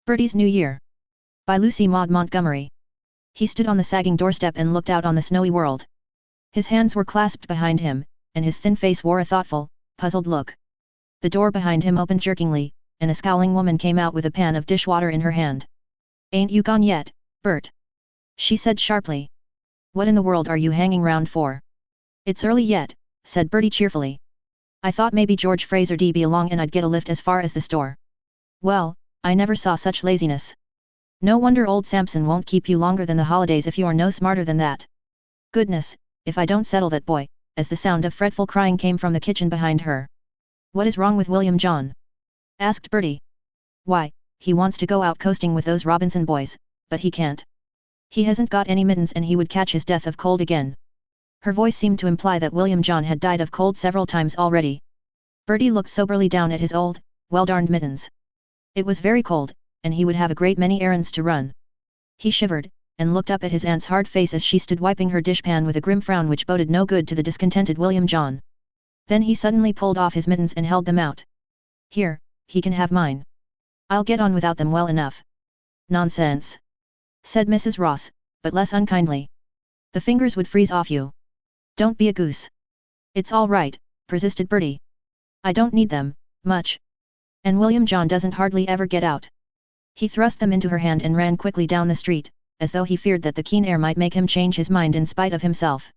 Bertie's New Year. By Lucy Maud Montgomery. He stood on the sagging doorstep and looked out on the snowy world. His hands were clasped behind him, and his thin face wore a thoughtful, puzzled look. The door behind him opened jerkingly, and a scowling woman came out with a pan of dishwater in her hand. "Ain't you gone yet, Bert?" she said sharply. "What in the world are you hanging round for?" "It's early yet," said Bertie cheerfully. "I thought maybe George Fraser'd be along and I'd get a lift as far as the store." "Well, I never saw such laziness. No wonder old Samson won't keep you longer than the holidays if you're no smarter than that. Goodness, if I don't settle that boy," as the sound of fretful crying came from the kitchen behind her. "What is wrong with William John?" asked Bertie. "Why, he wants to go out coasting with those Robinson boys, but he can't. He hasn't got any mittens and he would catch his death of cold again." Her voice seemed to imply that William John had died of cold several times already. Bertie looked soberly down at his old, well-darned mittens. It was very cold, and he would have a great many errands to run. He shivered, and looked up at his aunt's hard face as she stood wiping her dishpan with a grim frown which boded no good to the discontented William John. Then he suddenly pulled off his mittens and held them out. "Here, he can have mine. I'll get on without them well enough." "Nonsense," said Mrs. Ross, but less unkindly. "The fingers would freeze off you. Don't be a goose." "It's all right," persisted Bertie. "I don't need them, much. And William John doesn't hardly ever get out." He thrust them into her hand and ran quickly down the street, as though he feared that the keen air might make him change his mind in spite of himself.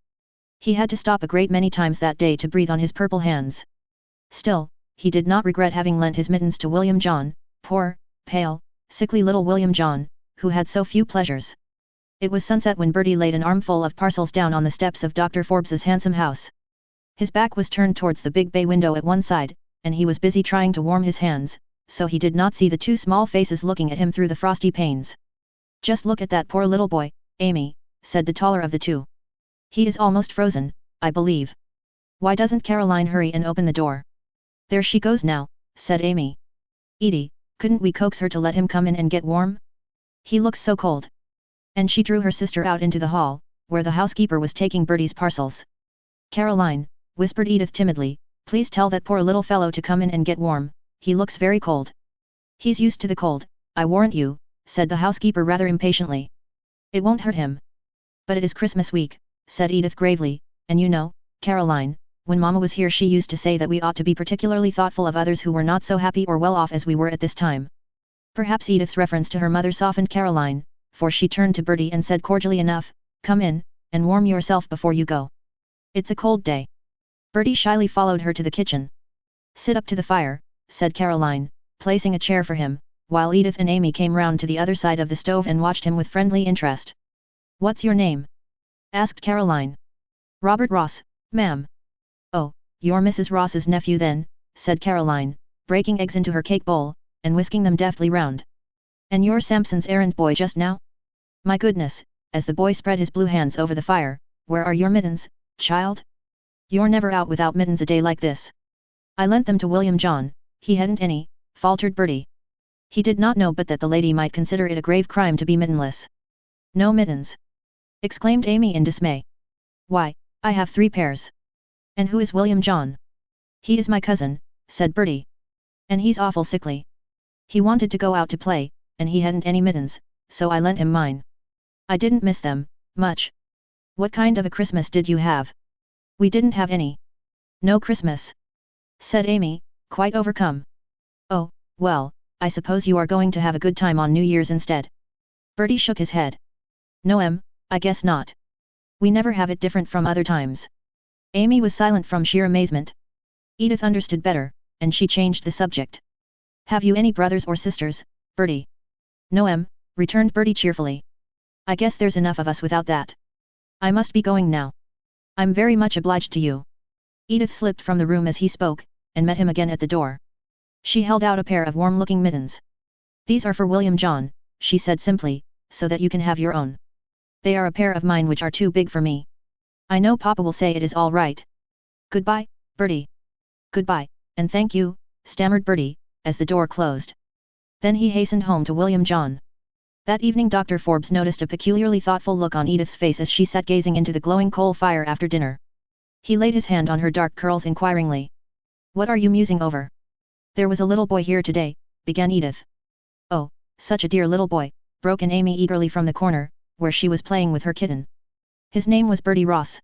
He had to stop a great many times that day to breathe on his purple hands. Still, he did not regret having lent his mittens to William John, poor, pale, sickly little William John, who had so few pleasures. It was sunset when Bertie laid an armful of parcels down on the steps of Dr. Forbes's handsome house. His back was turned towards the big bay window at one side, and he was busy trying to warm his hands, so he did not see the two small faces looking at him through the frosty panes. "Just look at that poor little boy, Amy," said the taller of the two. "He is almost frozen, I believe. Why doesn't Caroline hurry and open the door?" "There she goes now," said Amy. "Edie, couldn't we coax her to let him come in and get warm? He looks so cold." And she drew her sister out into the hall, where the housekeeper was taking Bertie's parcels. "Caroline," whispered Edith timidly, "please tell that poor little fellow to come in and get warm, he looks very cold." "He's used to the cold, I warrant you," said the housekeeper rather impatiently. "It won't hurt him." "But it is Christmas week," said Edith gravely, "and you know, Caroline, when Mama was here she used to say that we ought to be particularly thoughtful of others who were not so happy or well off as we were at this time." Perhaps Edith's reference to her mother softened Caroline, for she turned to Bertie and said cordially enough, "Come in, and warm yourself before you go. It's a cold day." Bertie shyly followed her to the kitchen. "Sit up to the fire," said Caroline, placing a chair for him, while Edith and Amy came round to the other side of the stove and watched him with friendly interest. "What's your name?" asked Caroline. "Robert Ross, ma'am." "Oh, you're Mrs. Ross's nephew then," said Caroline, breaking eggs into her cake bowl, and whisking them deftly round. "And you're Samson's errand boy just now? My goodness," as the boy spread his blue hands over the fire, "where are your mittens, child? You're never out without mittens a day like this." "I lent them to William John, he hadn't any," faltered Bertie. He did not know but that the lady might consider it a grave crime to be mittenless. "No mittens!" exclaimed Amy in dismay. "Why, I have 3 pairs. And who is William John?" "He is my cousin," said Bertie. "And he's awful sickly. He wanted to go out to play, and he hadn't any mittens, so I lent him mine. I didn't miss them, much." "What kind of a Christmas did you have?" "We didn't have any. No Christmas," said Amy, quite overcome. "Oh, well, I suppose you are going to have a good time on New Year's instead." Bertie shook his head. "No, I guess not. We never have it different from other times." Amy was silent from sheer amazement. Edith understood better, and she changed the subject. "Have you any brothers or sisters, Bertie?" "No, returned Bertie cheerfully. "I guess there's enough of us without that. I must be going now. I'm very much obliged to you." Edith slipped from the room as he spoke, and met him again at the door. She held out a pair of warm-looking mittens. "These are for William John," she said simply, "so that you can have your own. They are a pair of mine which are too big for me. I know Papa will say it is all right. Goodbye, Bertie." "Goodbye, and thank you," stammered Bertie, as the door closed. Then he hastened home to William John. That evening Dr. Forbes noticed a peculiarly thoughtful look on Edith's face as she sat gazing into the glowing coal fire after dinner. He laid his hand on her dark curls inquiringly. "What are you musing over?" "There was a little boy here today," began Edith. "Oh," such a dear little boy, broke in Amy eagerly from the corner, where she was playing with her kitten. His name was Bertie Ross.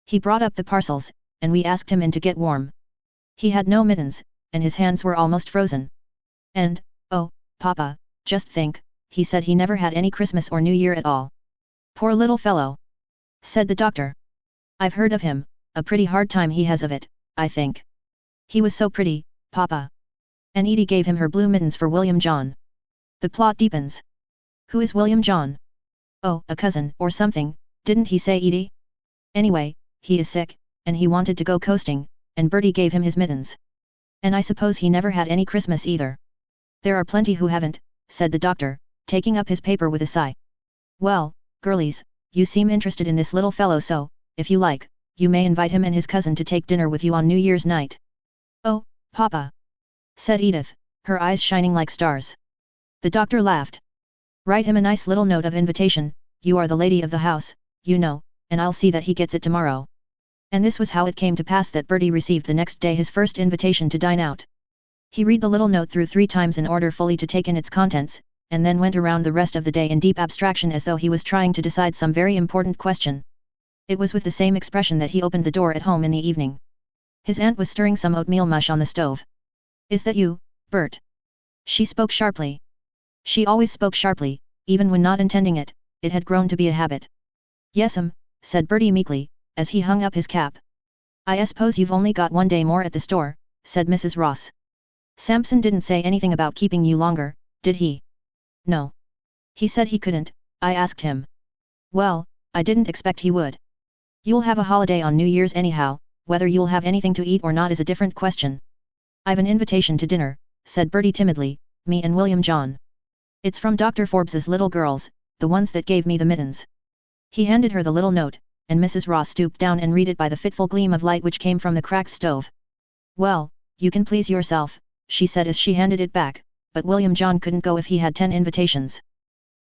He brought up the parcels, and we asked him in to get warm. He had no mittens, and his hands were almost frozen. And, oh, Papa, just think, he said he never had any Christmas or New Year at all. Poor little fellow, said the doctor. I've heard of him, a pretty hard time he has of it, I think. He was so pretty, Papa. And Edie gave him her blue mittens for William John. The plot deepens. Who is William John? Oh, a cousin, or something, didn't he say, Edie? Anyway, he is sick, and he wanted to go coasting, and Bertie gave him his mittens. And I suppose he never had any Christmas either. There are plenty who haven't, said the doctor, taking up his paper with a sigh. Well, girlies, you seem interested in this little fellow, so, if you like, you may invite him and his cousin to take dinner with you on New Year's night. Oh, Papa, said Edith, her eyes shining like stars. The doctor laughed. Write him a nice little note of invitation, you are the lady of the house, you know, and I'll see that he gets it tomorrow. And this was how it came to pass that Bertie received the next day his first invitation to dine out. He read the little note through 3 times in order fully to take in its contents, and then went around the rest of the day in deep abstraction as though he was trying to decide some very important question. It was with the same expression that he opened the door at home in the evening. His aunt was stirring some oatmeal mush on the stove. Is that you, Bert? She spoke sharply. She always spoke sharply, even when not intending it, it had grown to be a habit. Yes'm, said Bertie meekly, as he hung up his cap. I suppose you've only got 1 day more at the store, said Mrs. Ross. Samson didn't say anything about keeping you longer, did he? No. He said he couldn't, I asked him. Well, I didn't expect he would. You'll have a holiday on New Year's anyhow, whether you'll have anything to eat or not is a different question. I've an invitation to dinner, said Bertie timidly, me and William John. It's from Dr. Forbes's little girls, the ones that gave me the mittens. He handed her the little note, and Mrs. Ross stooped down and read it by the fitful gleam of light which came from the cracked stove. Well, you can please yourself, she said as she handed it back, but William John couldn't go if he had 10 invitations.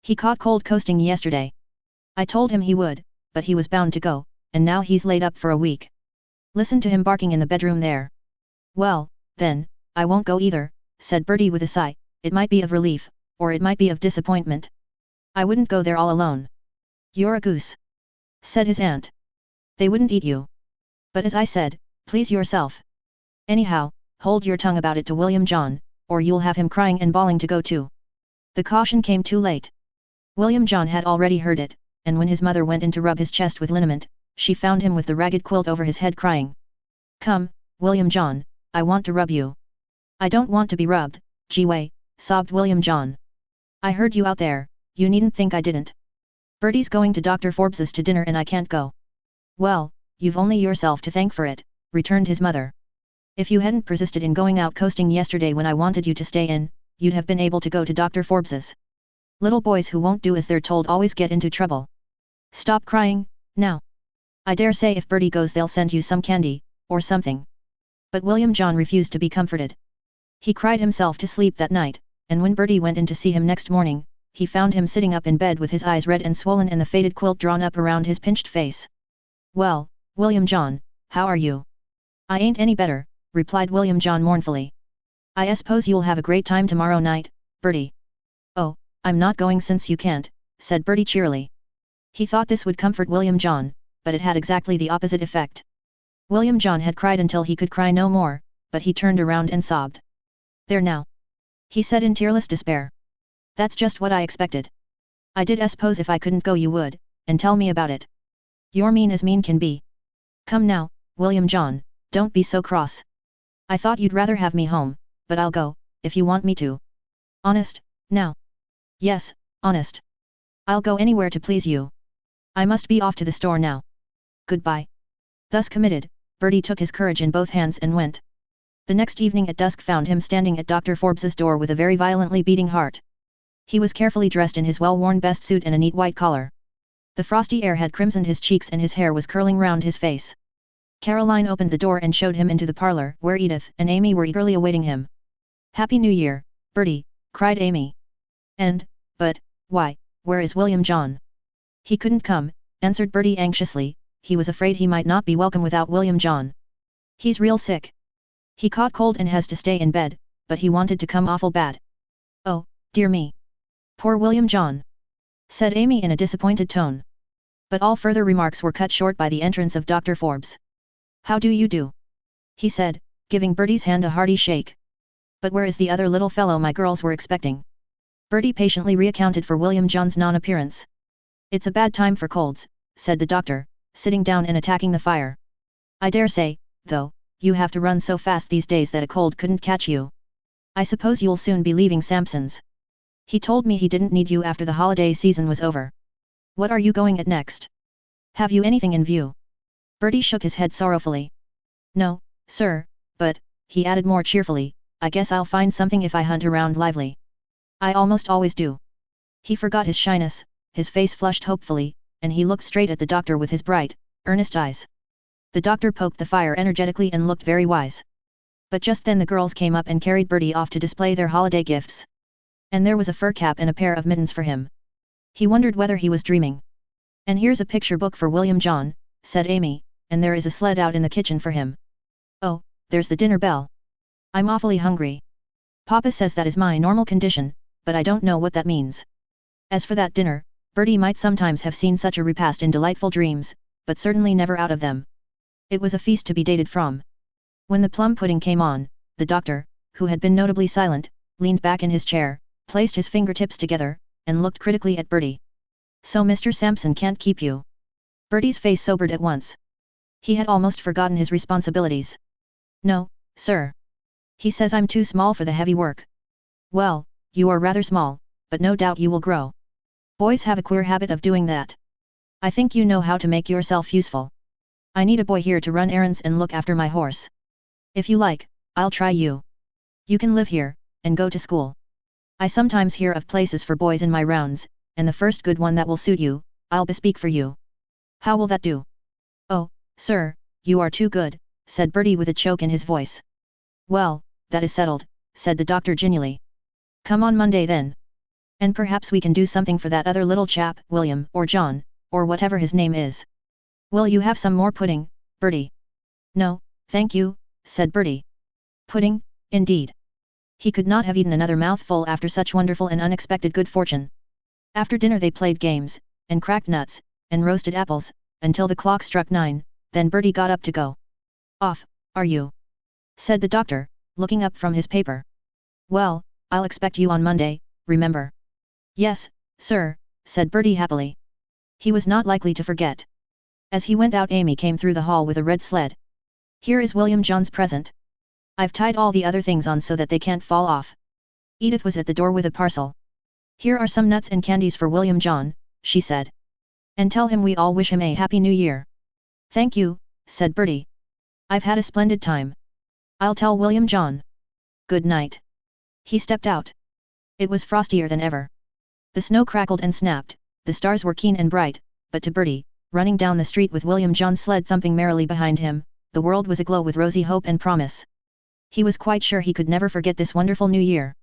He caught cold coasting yesterday. I told him he would, but he was bound to go, and now he's laid up for a week. Listen to him barking in the bedroom there. Well, then, I won't go either, said Bertie with a sigh, it might be of relief, or it might be of disappointment. I wouldn't go there all alone. You're a goose, said his aunt. They wouldn't eat you. But as I said, please yourself. Anyhow, hold your tongue about it to William John, or you'll have him crying and bawling to go too. The caution came too late. William John had already heard it, and when his mother went in to rub his chest with liniment, she found him with the ragged quilt over his head crying. Come, William John, I want to rub you. I don't want to be rubbed, gee-way, sobbed William John. I heard you out there, you needn't think I didn't. Bertie's going to Dr. Forbes's to dinner and I can't go. Well, you've only yourself to thank for it, returned his mother. If you hadn't persisted in going out coasting yesterday when I wanted you to stay in, you'd have been able to go to Dr. Forbes's. Little boys who won't do as they're told always get into trouble. Stop crying, now. I dare say if Bertie goes they'll send you some candy, or something. But William John refused to be comforted. He cried himself to sleep that night, and when Bertie went in to see him next morning, he found him sitting up in bed with his eyes red and swollen and the faded quilt drawn up around his pinched face. Well, William John, how are you? I ain't any better, replied William John mournfully. I suppose you'll have a great time tomorrow night, Bertie. Oh, I'm not going since you can't, said Bertie cheerily. He thought this would comfort William John, but it had exactly the opposite effect. William John had cried until he could cry no more, but he turned around and sobbed. There now, he said in tearless despair. That's just what I expected. I did suppose if I couldn't go you would, and tell me about it. You're mean as mean can be. Come now, William John, don't be so cross. I thought you'd rather have me home, but I'll go, if you want me to. Honest, now? Yes, honest. I'll go anywhere to please you. I must be off to the store now. Goodbye. Thus committed, Bertie took his courage in both hands and went. The next evening at dusk found him standing at Dr. Forbes's door with a very violently beating heart. He was carefully dressed in his well-worn best suit and a neat white collar. The frosty air had crimsoned his cheeks and his hair was curling round his face. Caroline opened the door and showed him into the parlor, where Edith and Amy were eagerly awaiting him. Happy New Year, Bertie, cried Amy. But, why, where is William John? He couldn't come, answered Bertie anxiously, he was afraid he might not be welcome without William John. He's real sick. He caught cold and has to stay in bed, but he wanted to come awful bad. Oh, dear me. Poor William John, said Amy in a disappointed tone. But all further remarks were cut short by the entrance of Dr. Forbes. How do you do? He said, giving Bertie's hand a hearty shake. But where is the other little fellow my girls were expecting? Bertie patiently recounted for William John's non-appearance. It's a bad time for colds, said the doctor, sitting down and attacking the fire. I dare say, though, you have to run so fast these days that a cold couldn't catch you. I suppose you'll soon be leaving Sampson's. He told me he didn't need you after the holiday season was over. What are you going at next? Have you anything in view? Bertie shook his head sorrowfully. No, sir, but, he added more cheerfully, I guess I'll find something if I hunt around lively. I almost always do. He forgot his shyness, his face flushed hopefully, and he looked straight at the doctor with his bright, earnest eyes. The doctor poked the fire energetically and looked very wise. But just then the girls came up and carried Bertie off to display their holiday gifts. And there was a fur cap and a pair of mittens for him. He wondered whether he was dreaming. And here's a picture book for William John, said Amy, and there is a sled out in the kitchen for him. Oh, there's the dinner bell. I'm awfully hungry. Papa says that is my normal condition, but I don't know what that means. As for that dinner, Bertie might sometimes have seen such a repast in delightful dreams, but certainly never out of them. It was a feast to be dated from. When the plum pudding came on, the doctor, who had been notably silent, leaned back in his chair, placed his fingertips together, and looked critically at Bertie. So Mr. Sampson can't keep you? Bertie's face sobered at once. He had almost forgotten his responsibilities. No, sir. He says I'm too small for the heavy work. Well, you are rather small, but no doubt you will grow. Boys have a queer habit of doing that. I think you know how to make yourself useful. I need a boy here to run errands and look after my horse. If you like, I'll try you. You can live here, and go to school. I sometimes hear of places for boys in my rounds, and the first good one that will suit you, I'll bespeak for you. How will that do? Oh, sir, you are too good, said Bertie with a choke in his voice. Well, that is settled, said the doctor genially. Come on Monday then. And perhaps we can do something for that other little chap, William, or John, or whatever his name is. Will you have some more pudding, Bertie? No, thank you, said Bertie. Pudding, indeed. He could not have eaten another mouthful after such wonderful and unexpected good fortune. After dinner they played games, and cracked nuts, and roasted apples, until the clock struck 9, then Bertie got up to go. Off, are you? Said the doctor, looking up from his paper. Well, I'll expect you on Monday, remember. Yes, sir, said Bertie happily. He was not likely to forget. As he went out Amy came through the hall with a red sled. Here is William John's present. I've tied all the other things on so that they can't fall off. Edith was at the door with a parcel. Here are some nuts and candies for William John, she said. And tell him we all wish him a happy new year. Thank you, said Bertie. I've had a splendid time. I'll tell William John. Good night. He stepped out. It was frostier than ever. The snow crackled and snapped, the stars were keen and bright, but to Bertie, running down the street with William John's sled thumping merrily behind him, the world was aglow with rosy hope and promise. He was quite sure he could never forget this wonderful new year.